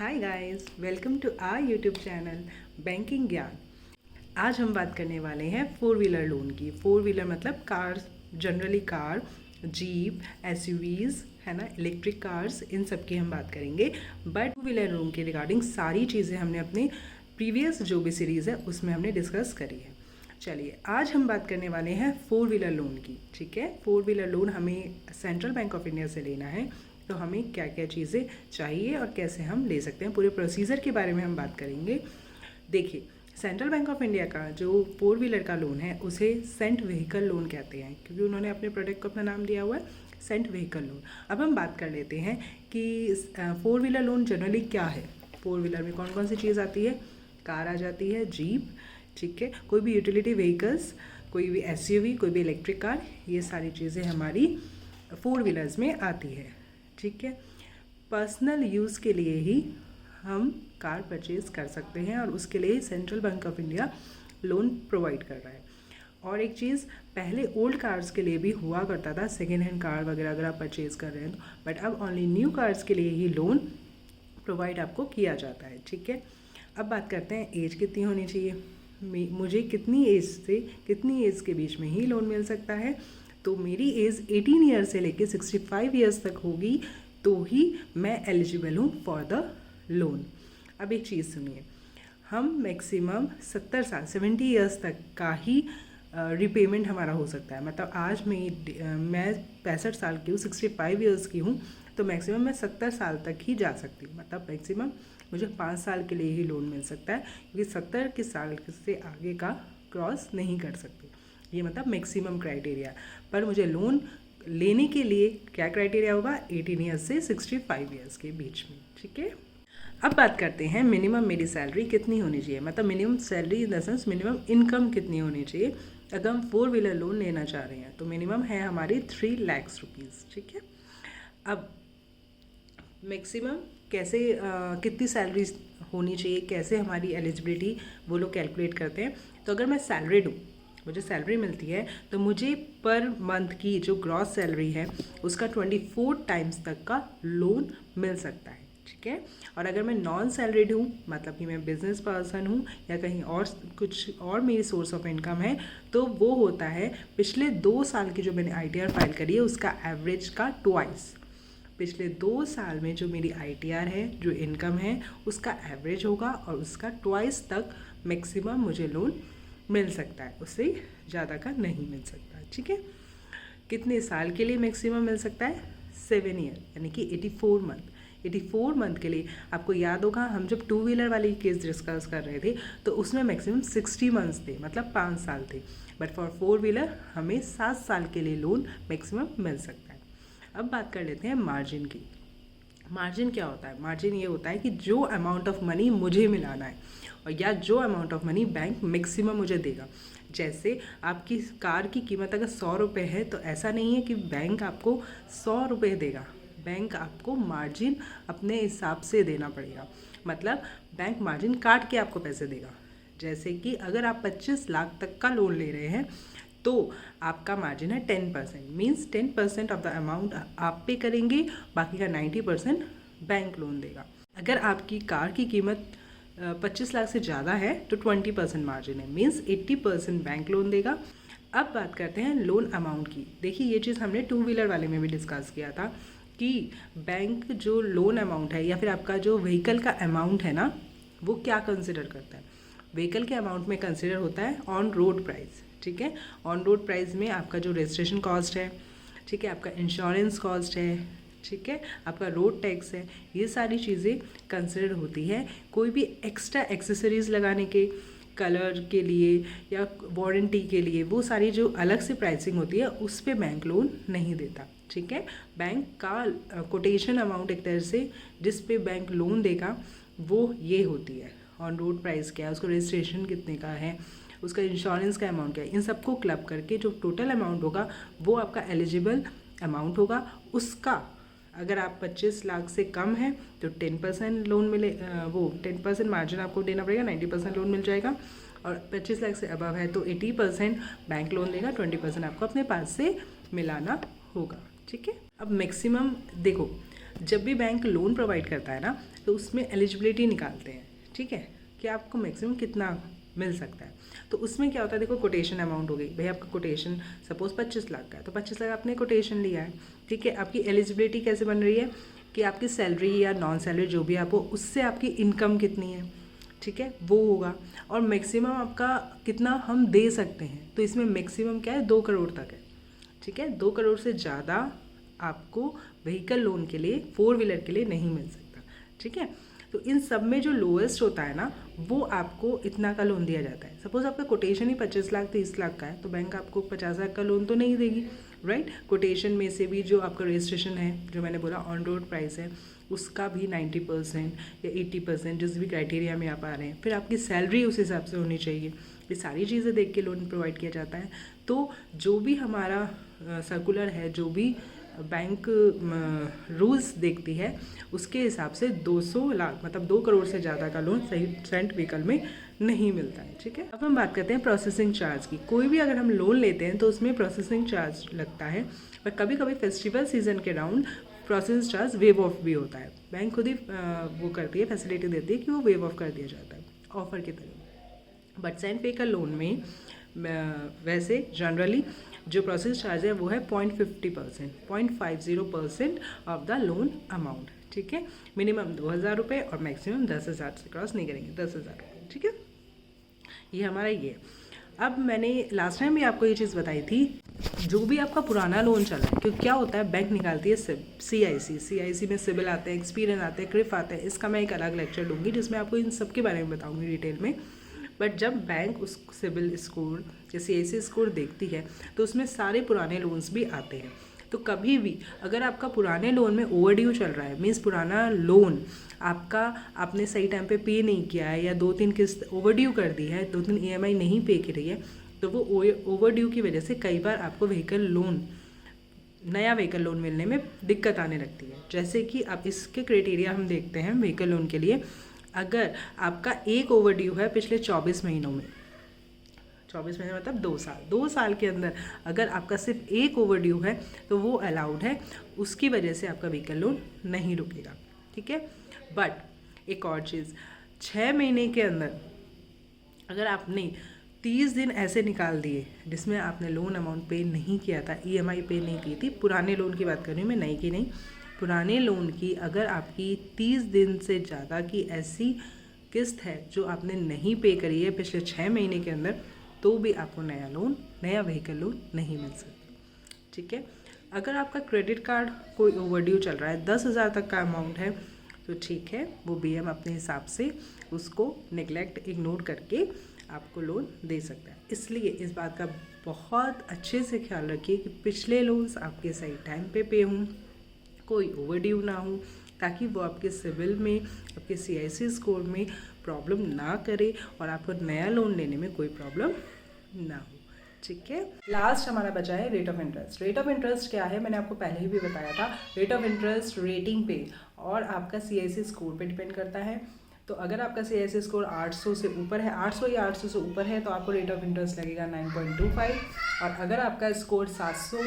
Hi guys, welcome to our YouTube channel banking Gyan. आज हम बात करने वाले हैं फोर व्हीलर लोन की। फोर व्हीलर मतलब car, generally car, jeep, SUVs है ना, इलेक्ट्रिक कार्स, इन सब की हम बात करेंगे। बट टू व्हीलर लोन के रिगार्डिंग सारी चीज़ें हमने अपने प्रीवियस जो भी सीरीज़ है उसमें हमने डिस्कस करी है। चलिए, आज हम बात करने वाले हैं फोर व्हीलर लोन की। ठीक है, फोर व्हीलर लोन हमें सेंट्रल बैंक ऑफ इंडिया से लेना है, तो हमें क्या क्या चीज़ें चाहिए और कैसे हम ले सकते हैं, पूरे प्रोसीजर के बारे में हम बात करेंगे। देखिए, सेंट्रल बैंक ऑफ इंडिया का जो फोर व्हीलर का लोन है उसे सेंट व्हीकल लोन कहते हैं, क्योंकि उन्होंने अपने प्रोडक्ट को अपना नाम दिया हुआ है सेंट व्हीकल लोन। अब हम बात कर लेते हैं कि फोर व्हीलर लोन जनरली क्या है। फोर व्हीलर में कौन कौन सी चीज़ आती है? कार आ जाती है, जीप, ठीक है, कोई भी यूटिलिटी व्हीकल्स, कोई भी एसयूवी, कोई भी इलेक्ट्रिक कार, ये सारी चीज़ें हमारी फोर व्हीलर्स में आती है। ठीक है, पर्सनल यूज़ के लिए ही हम कार परचेज़ कर सकते हैं और उसके लिए central bank of India loan provide कर रहा है। और एक चीज़, पहले ओल्ड कार्स के लिए भी हुआ करता था, सेकेंड हैंड कार वगैरह अगर आप परचेज़ कर रहे हैं तो, बट अब ओनली न्यू कार्स के लिए ही लोन प्रोवाइड आपको किया जाता है। ठीक है, अब बात करते हैं एज कितनी होनी चाहिए, मुझे कितनी एज से कितनी एज के बीच में ही लोन मिल सकता है। तो मेरी एज 18 ईयर्स से लेकर 65 ईयर्स तक होगी तो ही मैं एलिजिबल हूँ फॉर द लोन। अब एक चीज़ सुनिए, हम मैक्सिमम 70 साल 70 ईयर्स तक का ही रिपेमेंट हमारा हो सकता है। मतलब आज मैं 65 साल की हूँ, 65 ईयर्स की हूँ, तो मैक्सिमम मैं 70 साल तक ही जा सकती हूँ। मतलब मैक्सिमम मुझे 5 साल के लिए ही लोन मिल सकता है, क्योंकि 70 के साल से आगे का क्रॉस नहीं कर सकते। ये मतलब मैक्सिमम क्राइटेरिया। पर मुझे लोन लेने के लिए क्या क्राइटेरिया होगा? 18 ईयर्स से 65 ईयर्स के बीच में। ठीक है, अब बात करते हैं मिनिमम मेरी सैलरी कितनी होनी चाहिए। मतलब minimum salary in the sense minimum income कितनी होनी चाहिए अगर हम फोर व्हीलर लोन लेना चाह रहे हैं। तो मिनिमम है हमारी 3 लाख रुपीज़। ठीक है, अब मैक्सिमम कैसे कितनी सैलरी होनी चाहिए, कैसे हमारी एलिजिबिलिटी वो लोग कैलकुलेट करते हैं। तो अगर मैं सैलरीड हूँ, मुझे सैलरी मिलती है, तो मुझे पर मंथ की जो ग्रॉस सैलरी है उसका 24 टाइम्स तक का लोन मिल सकता है। ठीक है, और अगर मैं नॉन सैलरीड हूँ, मतलब कि मैं बिजनेस पर्सन हूँ या कहीं और कुछ और मेरी सोर्स ऑफ इनकम है, तो वो होता है पिछले 2 साल की जो मैंने ITR फाइल करी है उसका एवरेज का ट्वाइस। पिछले 2 साल में जो मेरी ITR है, जो इनकम है, उसका एवरेज होगा और उसका ट्वाइस तक मैक्सिमम मुझे लोन मिल सकता है, उससे ज़्यादा का नहीं मिल सकता। ठीक है, कितने साल के लिए मैक्सिमम मिल सकता है? 7 ईयर, यानी कि 84 मंथ। 84 मंथ के लिए आपको याद होगा हम जब टू व्हीलर वाली केस डिस्कस कर रहे थे तो उसमें मैक्सिमम 60 मंथ्स थे, मतलब 5 साल थे। बट फॉर फोर व्हीलर हमें 7 साल के लिए लोन मैक्सिमम मिल सकता है। अब बात कर लेते हैं मार्जिन की। मार्जिन क्या होता है? मार्जिन ये होता है कि जो अमाउंट ऑफ मनी मुझे मिलाना है और या जो amount of money bank maximum मुझे देगा। जैसे आपकी कार की कीमत अगर 100 रुपये है, तो ऐसा नहीं है कि बैंक आपको 100 रुपये देगा। बैंक आपको मार्जिन अपने हिसाब से देना पड़ेगा। मतलब बैंक मार्जिन काट के आपको पैसे देगा। जैसे कि अगर आप 25 लाख तक का लोन ले रहे हैं तो आपका मार्जिन है 10%, मीन्स 10% ऑफ द अमाउंट आप पे करेंगे, बाकी का 90% बैंक लोन देगा। अगर आपकी कार की कीमत 25 लाख से ज़्यादा है तो 20% मार्जिन है, मीन्स 80% बैंक लोन देगा। अब बात करते हैं लोन अमाउंट की। देखिए, ये चीज़ हमने टू व्हीलर वाले में भी डिस्कस किया था कि बैंक जो लोन अमाउंट है या फिर आपका जो व्हीकल का अमाउंट है ना, वो क्या कंसिडर करता है। व्हीकल के अमाउंट में कंसिडर होता है ऑन रोड प्राइस। ठीक है, ऑन रोड प्राइस में आपका जो रजिस्ट्रेशन कॉस्ट है, ठीक है, आपका इंश्योरेंस कॉस्ट है, ठीक है, आपका रोड टैक्स है, ये सारी चीज़ें कंसिडर होती है। कोई भी एक्स्ट्रा एक्सेसरीज़ लगाने के, कलर के लिए या वारंटी के लिए, वो सारी जो अलग से प्राइसिंग होती है उस पर बैंक लोन नहीं देता। ठीक है, बैंक का कोटेशन अमाउंट एक तरह से जिस पे बैंक लोन देगा वो ये होती है ऑन रोड प्राइस क्या है, उसका रजिस्ट्रेशन कितने का है, उसका इंश्योरेंस का अमाउंट क्या है। इन सबको क्लब करके जो टोटल अमाउंट होगा वो आपका एलिजिबल अमाउंट होगा। उसका अगर आप 25 लाख से कम है तो 10% लोन मिले, वो 10% मार्जिन आपको देना पड़ेगा, 90% लोन मिल जाएगा। और 25 लाख से अबव है तो 80% बैंक लोन देगा, 20% आपको अपने पास से मिलाना होगा। ठीक है, अब मैक्सिमम देखो, जब भी बैंक लोन प्रोवाइड करता है ना, तो उसमें एलिजिबिलिटी निकालते हैं, ठीक है, कि आपको मैक्सिमम कितना मिल सकता है। तो उसमें क्या होता है, देखो कोटेशन अमाउंट हो गई भाई, आपका कोटेशन सपोज 25 लाख का है, तो 25 लाख आपने कोटेशन लिया है, ठीक है। आपकी एलिजिबिलिटी कैसे बन रही है कि आपकी सैलरी या नॉन सैलरी जो भी आप हो, उससे आपकी इनकम कितनी है, ठीक है, वो होगा। और मैक्सिमम आपका कितना हम दे सकते हैं, तो इसमें मैक्सिमम क्या है, 2 करोड़ तक है, ठीक है। 2 करोड़ से ज़्यादा आपको व्हीकल लोन के लिए, 4 व्हीलर के लिए नहीं मिल सकता, ठीक है। तो इन सब में जो लोएस्ट होता है ना, वो आपको इतना का लोन दिया जाता है। सपोज आपका कोटेशन ही 25 लाख 30 लाख का है, तो बैंक आपको 50 लाख का लोन तो नहीं देगी, राइट। कोटेशन में से भी जो आपका रजिस्ट्रेशन है, जो मैंने बोला ऑन रोड प्राइस है, उसका भी 90% या 80% जिस भी क्राइटेरिया में आप आ रहे हैं, फिर आपकी सैलरी उस हिसाब से होनी चाहिए। ये सारी चीज़ें देख के लोन प्रोवाइड किया जाता है। तो जो भी हमारा सर्कुलर है, जो भी बैंक रूल्स देखती है, उसके हिसाब से 200 लाख मतलब 2 करोड़ से ज़्यादा का लोन सही सेंट व्हीकल में नहीं मिलता है, ठीक है। अब हम बात करते हैं प्रोसेसिंग चार्ज की। कोई भी अगर हम लोन लेते हैं तो उसमें प्रोसेसिंग चार्ज लगता है, पर कभी कभी फेस्टिवल सीजन के round processing charge wave of भी होता है। बैंक खुद ही वो करती है, फैसिलिटी देती है कि वो वेव ऑफ कर दिया जाता है ऑफर की तरह। बट सेंट व्हीकल लोन में वैसे जनरली जो प्रोसेस चार्ज है वो है 0.50% ऑफ द लोन अमाउंट, ठीक है। मिनिमम 2,000 रुपये और मैक्सिमम 10,000 से क्रॉस नहीं करेंगे, 10,000 रुपये, ठीक है। ये हमारा ये। अब मैंने लास्ट टाइम भी आपको ये चीज़ बताई थी, जो भी आपका पुराना लोन चल रहा है, क्योंकि क्या होता है बैंक निकालती है CIC में सिबिल आते हैं, एक्सपीरियंस आते हैं, क्रिफ आते हैं। इसका मैं एक अलग लेक्चर दूंगी जिसमें आपको इन सब के बारे में बताऊंगी डिटेल में। बट जब बैंक उस सिबिल स्कोर या CIC स्कोर देखती है, तो उसमें सारे पुराने लोन्स भी आते हैं। तो कभी भी अगर आपका पुराने लोन में ओवरड्यू चल रहा है, मीन्स पुराना लोन आपका आपने सही टाइम पे पे नहीं किया है, या 2-3 किस्त ओवरड्यू कर दी है, 2-3 EMI नहीं पे की रही है, तो वो ओवरड्यू की वजह से कई बार आपको नया व्हीकल लोन मिलने में दिक्कत आने लगती है। जैसे कि अब इसके क्राइटेरिया हम देखते हैं व्हीकल लोन के लिए। अगर आपका एक ओवरड्यू है पिछले 24 महीनों में, 24 महीने मतलब 2 साल के अंदर अगर आपका सिर्फ एक ओवरड्यू है, तो वो अलाउड है, उसकी वजह से आपका व्हीकल लोन नहीं रुकेगा, ठीक है। बट एक और चीज़, 6 महीने के अंदर अगर आपने 30 दिन ऐसे निकाल दिए जिसमें आपने लोन अमाउंट पे नहीं किया था, EMI पे नहीं की थी, पुराने लोन की बात कर रही हूँ मैं, नई की नहीं, पुराने लोन की, अगर आपकी 30 दिन से ज़्यादा की ऐसी किस्त है जो आपने नहीं पे करी है पिछले 6 महीने के अंदर, तो भी आपको नया व्हीकल लोन नहीं मिल सकता, ठीक है। अगर आपका क्रेडिट कार्ड कोई ओवरड्यू चल रहा है, 10,000 तक का अमाउंट है, तो ठीक है, वो BM अपने हिसाब से उसको इग्नोर करके आपको लोन दे सकता है। इसलिए इस बात का बहुत अच्छे से ख्याल रखिए कि पिछले लोन्स आपके सही टाइम पे हों, कोई ओवरड्यू ना हो, ताकि वो आपके सिबिल में, आपके CIC स्कोर में प्रॉब्लम ना करे और आपको नया लोन लेने में कोई प्रॉब्लम ना हो, ठीक है। लास्ट हमारा बचा है rate of interest. Rate of interest क्या है, मैंने आपको पहले ही भी बताया था। रेट ऑफ इंटरेस्ट रेटिंग पे और आपका CIC स्कोर पे डिपेंड करता है। तो अगर आपका CIC स्कोर 800 से ऊपर है, 800 या 800 से ऊपर है, तो आपको रेट ऑफ इंटरेस्ट लगेगा 9.25। और अगर आपका स्कोर 700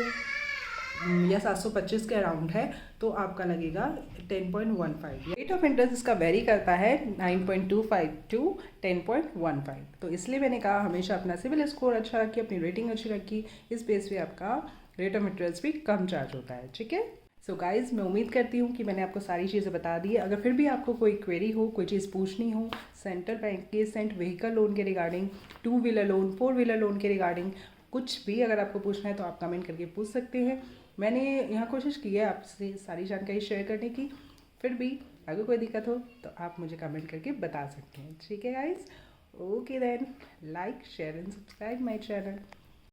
या 725 के अराउंड है, तो आपका लगेगा 10.15। रेट ऑफ इंटरेस्ट इसका वेरी करता है 9.25 टू 10.15। तो इसलिए मैंने कहा हमेशा अपना सिविल स्कोर अच्छा रखिए, अपनी रेटिंग अच्छी रखिए, इस बेस पे आपका रेट ऑफ इंटरेस्ट भी कम चार्ज होता है, ठीक है। सो गाइज, मैं उम्मीद करती हूँ कि मैंने आपको सारी चीज़ें बता दी है। अगर फिर भी आपको कोई क्वेरी हो, कोई चीज़ पूछनी हो सेंट्रल बैंक के सेंट व्हीकल लोन के regarding, 2 wheeler loan, 4 wheeler loan के रिगार्डिंग, कुछ भी अगर आपको पूछना है तो आप कमेंट करके पूछ सकते हैं। मैंने यहाँ कोशिश की है आपसे सारी जानकारी शेयर करने की। फिर भी अगर कोई दिक्कत हो तो आप मुझे कमेंट करके बता सकते हैं, ठीक है guys. Okay then, like share and subscribe my channel.